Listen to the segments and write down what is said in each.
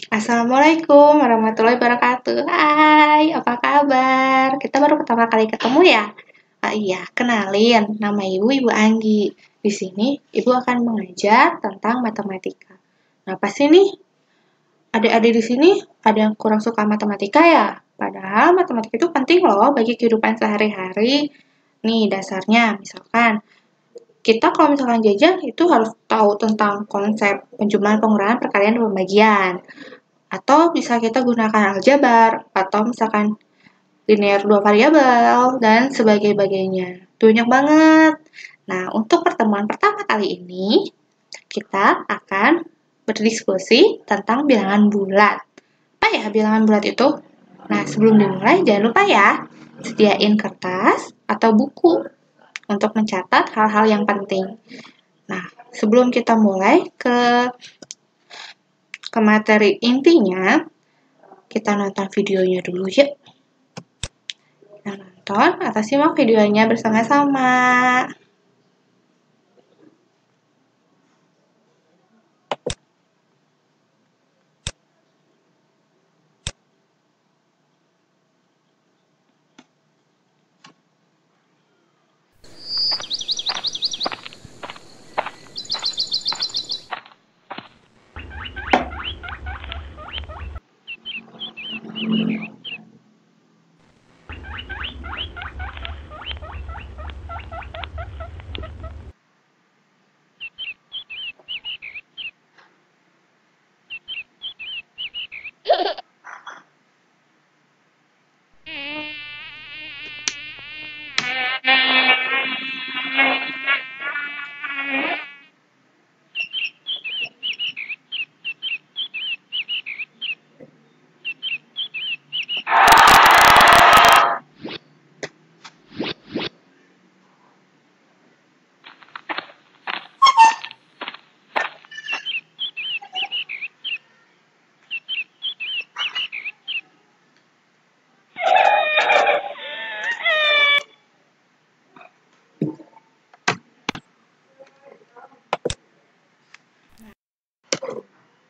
Assalamualaikum warahmatullahi wabarakatuh. Hai, apa kabar? Kita baru pertama kali ketemu ya? Ah iya, kenalin, nama Ibu Anggi. Di sini Ibu akan mengajar tentang matematika. Nah, pasti nih adik-adik di sini ada yang kurang suka matematika ya? Padahal matematika itu penting loh bagi kehidupan sehari-hari. Nih dasarnya, misalkan kita kalau misalkan jajan itu harus tahu tentang konsep penjumlahan, pengurangan, perkalian, dan pembagian. Atau bisa kita gunakan aljabar, atau misalkan linear dua variabel, dan sebagainya. Banyak banget. Nah, untuk pertemuan pertama kali ini, kita akan berdiskusi tentang bilangan bulat. Apa ya bilangan bulat itu? Nah, sebelum dimulai, jangan lupa ya, sediain kertas atau buku untuk mencatat hal-hal yang penting. Nah, sebelum kita mulai ke materi intinya, kita nonton videonya dulu yuk. Kita nonton atau simak videonya bersama-sama.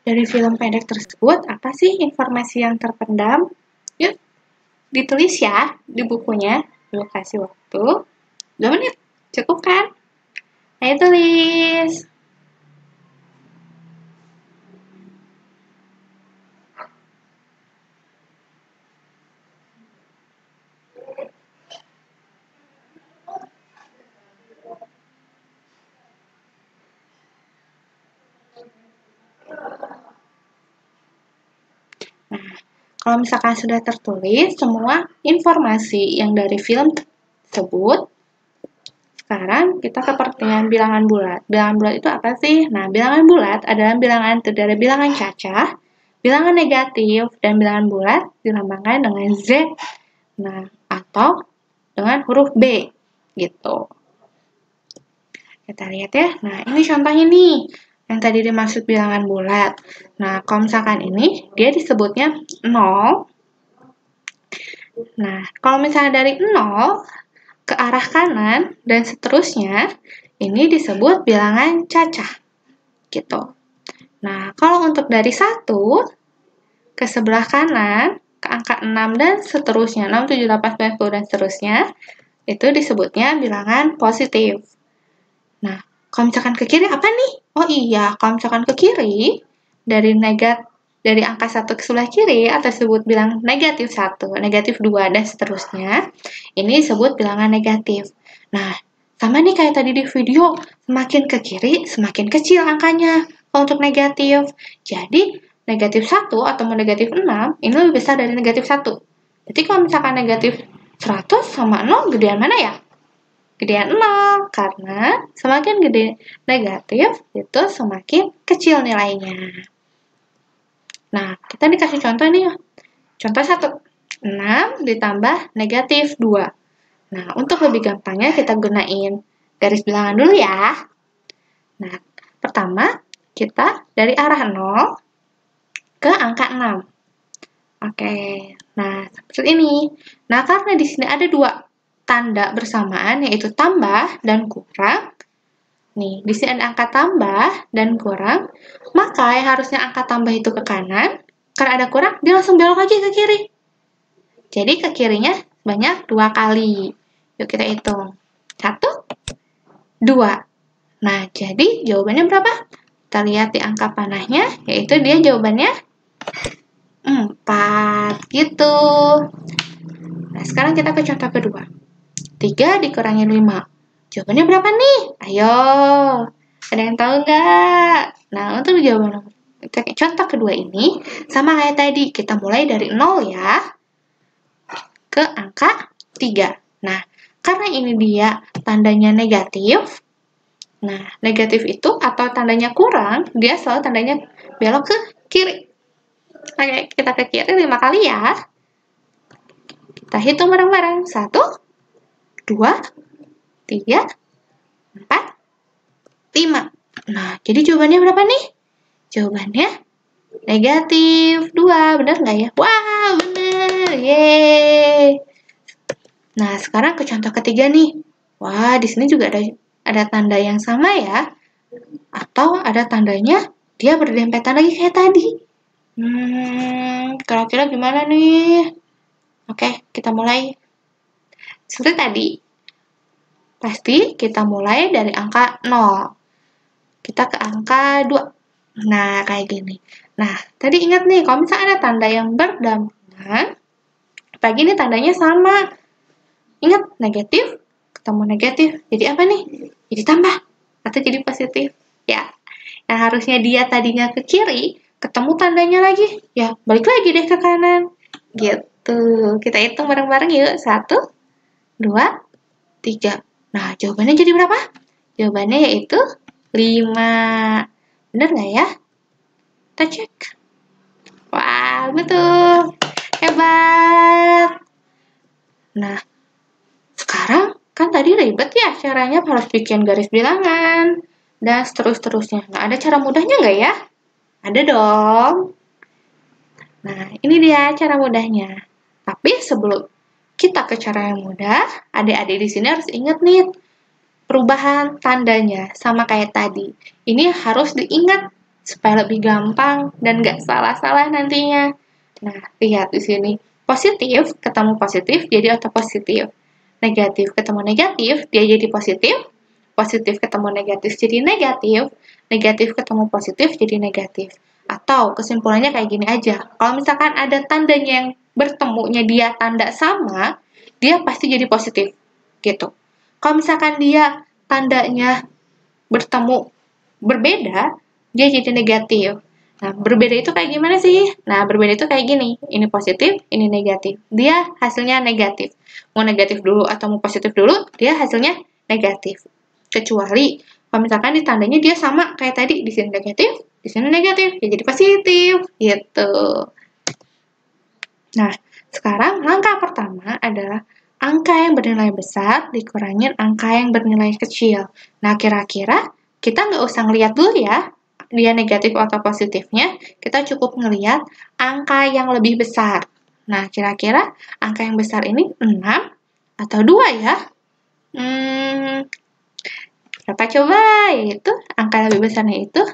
Dari film pendek tersebut, apa sih informasi yang terpendam? Yuk, ditulis ya di bukunya. Yuk, kasih waktu 2 menit. Cukup kan? Ayo tulis. Nah, kalau misalkan sudah tertulis semua informasi yang dari film tersebut, sekarang kita ke pertanyaan bilangan bulat. Bilangan bulat itu apa sih? Nah, bilangan bulat adalah bilangan terdiri dari bilangan cacah, bilangan negatif, dan bilangan bulat dilambangkan dengan Z. Nah, atau dengan huruf B, gitu. Kita lihat ya. Nah, ini contohnya nih. Yang tadi dimaksud bilangan bulat. Nah, kalau misalkan ini, dia disebutnya 0. Nah, kalau misalnya dari 0 ke arah kanan dan seterusnya, ini disebut bilangan cacah. Gitu. Nah, kalau untuk dari 1 ke sebelah kanan, ke angka 6 dan seterusnya, 6, 7, 8, 9, 10 dan seterusnya, itu disebutnya bilangan positif. Nah, kalau misalkan ke kiri apa nih? Oh iya, kalau misalkan ke kiri, dari angka 1 ke sebelah kiri, atau disebut bilang negatif 1, negatif 2, dan seterusnya, ini disebut bilangan negatif. Nah, sama nih kayak tadi di video, semakin ke kiri, semakin kecil angkanya kalau untuk negatif. Jadi, negatif 1 atau negatif 6, ini lebih besar dari negatif 1. Jadi, kalau misalkan negatif 100 sama 0, gedean mana ya? Gedean 0, karena semakin gede negatif, itu semakin kecil nilainya. Nah, kita dikasih contoh nih. Contoh 1, 6 ditambah negatif 2. Nah, untuk lebih gampangnya kita gunain garis bilangan dulu ya. Nah, pertama, kita dari arah 0 ke angka 6. Oke, nah seperti ini. Nah, karena di sini ada 2 tanda bersamaan, yaitu tambah dan kurang. Nih, di sini ada angka tambah dan kurang, maka yang harusnya angka tambah itu ke kanan, karena ada kurang, dia langsung belok lagi ke kiri. Jadi ke kirinya banyak 2 kali. Yuk kita hitung. 1, 2. Nah, jadi jawabannya berapa? Kita lihat di angka panahnya, yaitu dia jawabannya 4, gitu. Nah, sekarang kita ke contoh kedua. 3 dikurangi 5. Jawabannya berapa nih? Ayo, ada yang tahu nggak? Nah, untuk jawaban contoh kedua ini, sama kayak tadi, kita mulai dari 0 ya, ke angka 3. Nah, karena ini dia tandanya negatif, nah, negatif itu atau tandanya kurang, dia selalu tandanya belok ke kiri. Oke, kita ke kiri 5 kali ya. Kita hitung bareng-bareng. 1, 2, 3, 4, 5. Nah, jadi jawabannya berapa nih? Jawabannya negatif 2. Benar nggak ya? Wah, benar. Yeay. Nah, sekarang ke contoh ketiga nih. Wah, di sini juga ada tanda yang sama ya. Atau ada tandanya dia berdempetan lagi kayak tadi. Kira-kira gimana nih? Oke, kita mulai. Seperti tadi. Pasti kita mulai dari angka 0. Kita ke angka 2. Nah, kayak gini. Nah, tadi ingat nih, kalau misalnya ada tanda yang berdampingan, apalagi ini tandanya sama. Ingat, negatif ketemu negatif. Jadi apa nih? Jadi tambah atau jadi positif. Ya, yang harusnya dia tadinya ke kiri, ketemu tandanya lagi. Ya, balik lagi deh ke kanan. Gitu. Kita hitung bareng-bareng yuk. 1, 2, 3. Nah, jawabannya jadi berapa? Jawabannya yaitu 5. Bener nggak ya? Kita cek. Wah, betul. Hebat. Nah, sekarang kan tadi ribet ya caranya harus bikin garis bilangan. Dan seterusnya. Nah, ada cara mudahnya nggak ya? Ada dong. Nah, ini dia cara mudahnya. Tapi sebelum kita ke cara yang mudah, adik-adik di sini harus ingat nih, perubahan tandanya sama kayak tadi. Ini harus diingat supaya lebih gampang dan nggak salah-salah nantinya. Nah, lihat di sini. Positif ketemu positif jadi auto positif. Negatif ketemu negatif, dia jadi positif. Positif ketemu negatif jadi negatif. Negatif ketemu positif jadi negatif. Atau kesimpulannya kayak gini aja. Kalau misalkan ada tandanya yang bertemunya dia tanda sama, dia pasti jadi positif. Gitu. Kalau misalkan dia tandanya bertemu berbeda, dia jadi negatif. Nah, berbeda itu kayak gimana sih? Nah, berbeda itu kayak gini. Ini positif, ini negatif. Dia hasilnya negatif. Mau negatif dulu atau mau positif dulu, dia hasilnya negatif. Kecuali kalau misalkan di tandanya dia sama kayak tadi, di sini negatif, di sini negatif, ya jadi positif. Gitu. Nah, sekarang langkah pertama adalah angka yang bernilai besar dikurangin angka yang bernilai kecil. Nah, kira-kira kita nggak usah ngeliat dulu ya, dia negatif atau positifnya, kita cukup ngeliat angka yang lebih besar. Nah, kira-kira angka yang besar ini 6 atau 2 ya? Berapa coba? Yaitu angka yang lebih besarnya itu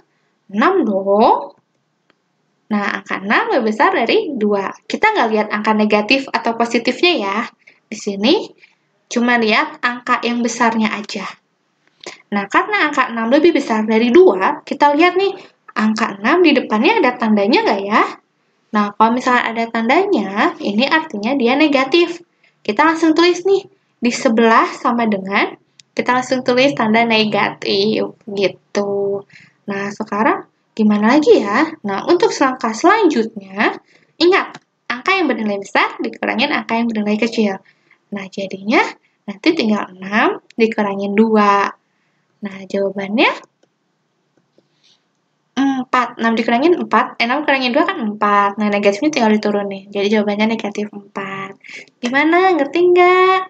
6 dong. Nah, angka 6 lebih besar dari 2. Kita nggak lihat angka negatif atau positifnya ya. Di sini cuma lihat angka yang besarnya aja. Nah, karena angka 6 lebih besar dari 2, kita lihat nih, angka 6 di depannya ada tandanya nggak ya? Nah, kalau misalnya ada tandanya, ini artinya dia negatif. Kita langsung tulis nih, di sebelah sama dengan, kita langsung tulis tanda negatif, gitu. Nah, sekarang gimana lagi ya? Nah, untuk langkah selanjutnya, ingat, angka yang bernilai besar dikurangin angka yang bernilai kecil. Nah, jadinya nanti tinggal 6 dikurangin 2. Nah, jawabannya 4. 6 dikurangin 4. 6 dikurangin 2 kan 4. Nah, negatifnya tinggal diturun nih. Jadi jawabannya negatif 4. Gimana? Ngerti nggak?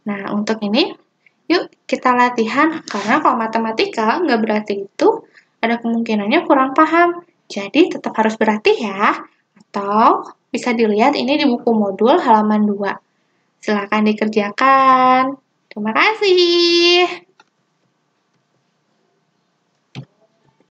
Nah, untuk ini, yuk kita latihan. Karena kalau matematika nggak berarti itu, ada kemungkinannya kurang paham. Jadi, tetap harus berlatih ya. Atau bisa dilihat ini di buku modul halaman 2. Silakan dikerjakan. Terima kasih.